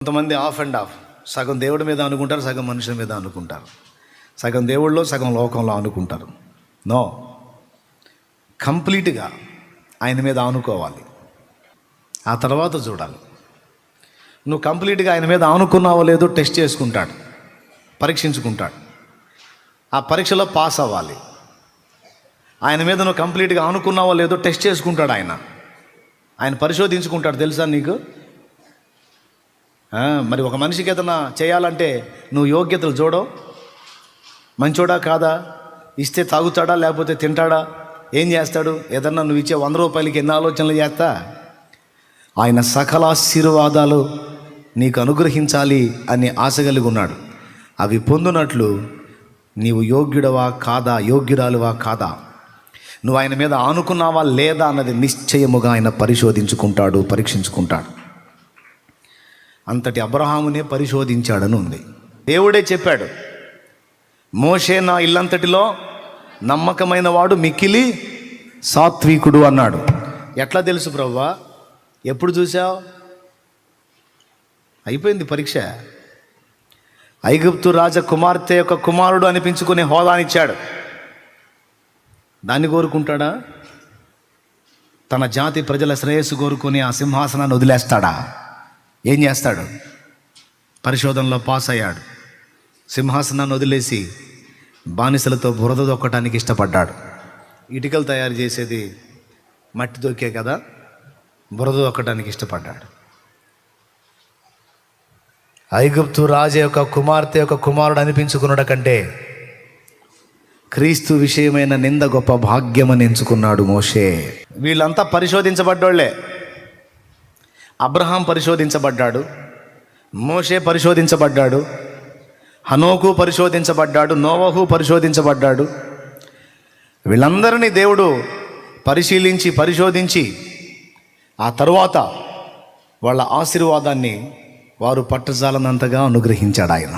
కొంతమంది of and of, సగం దేవుడి మీద అనుకుంటారు, సగం మనుషుల మీద అనుకుంటారు, సగం దేవుళ్ళలో సగం లోకంలో అనుకుంటారు. నో, కంప్లీట్గా ఆయన మీద ఆనుకోవాలి. ఆ తర్వాత చూడాలి. నువ్వు కంప్లీట్గా ఆయన మీద ఆనుకున్నావో లేదో టెస్ట్ చేసుకుంటాడు, పరీక్షించుకుంటాడు. ఆ పరీక్షలో పాస్ అవ్వాలి. ఆయన మీద నువ్వు కంప్లీట్గా ఆనుకున్నావో లేదో టెస్ట్ చేసుకుంటాడు. ఆయన పరిశోధించుకుంటాడు. తెలుసా నీకు? మరి ఒక మనిషికి ఏదైనా చేయాలంటే నువ్వు యోగ్యతలు చూడవు. మంచోడా కాదా, ఇస్తే తాగుతాడా లేకపోతే తింటాడా, ఏం చేస్తాడు? ఏదన్నా నువ్వు ఇచ్చే 100 రూపాయలకి ఎన్ని ఆలోచనలు చేస్తా? ఆయన సకల ఆశీర్వాదాలు నీకు అనుగ్రహించాలి అని ఆశ కలిగి ఉన్నాడు. అవి పొందునట్లు నీవు యోగ్యుడవా కాదా, యోగ్యురాలువా కాదా, నువ్వు ఆయన మీద ఆనుకున్నావా లేదా అన్నది నిశ్చయముగా ఆయన పరిశోధించుకుంటాడు, పరీక్షించుకుంటాడు. అంతటి అబ్రహామునే పరిశోధించాడని ఉంది. దేవుడే చెప్పాడు, మోషే నా ఇల్లంతటిలో నమ్మకమైన వాడు, మిక్కిలి సాత్వికుడు అన్నాడు. ఎట్లా తెలుసు ప్రభువా? ఎప్పుడు చూసావు? అయిపోయింది పరీక్ష. ఐగుప్తు రాజకుమార్తె యొక్క కుమారుడు అనిపించుకునే హోదానిచ్చాడు. దాన్ని కోరుకుంటాడా? తన జాతి ప్రజల శ్రేయస్సు కోరుకుని ఆ సింహాసనాన్ని వదిలేస్తాడా? ఏం చేస్తాడు? పరిశోధనలో పాస్ అయ్యాడు. సింహాసనాన్ని వదిలేసి బానిసలతో బురద దొక్కటానికి ఇష్టపడ్డాడు. ఇటుకలు తయారు చేసేది మట్టి దొక్కే కదా, బురద దొక్కటానికి ఇష్టపడ్డాడు. ఐగుప్తు రాజు యొక్క కుమార్తె యొక్క కుమారుడు అనిపించుకున్నాడు కంటే క్రీస్తు విషయమైన నింద గొప్ప భాగ్యమని ఎంచుకున్నాడు మోషే. వీళ్ళంతా పరిశోధించబడ్డోళ్లే. అబ్రహాం పరిశోధించబడ్డాడు, మోషే పరిశోధించబడ్డాడు, హనోకు పరిశోధించబడ్డాడు, నోవహు పరిశోధించబడ్డాడు. వీళ్ళందరినీ దేవుడు పరిశోధించి ఆ తరువాత వాళ్ళ ఆశీర్వాదాన్ని వారు పట్టజాలనంతగా అనుగ్రహించాడు ఆయన.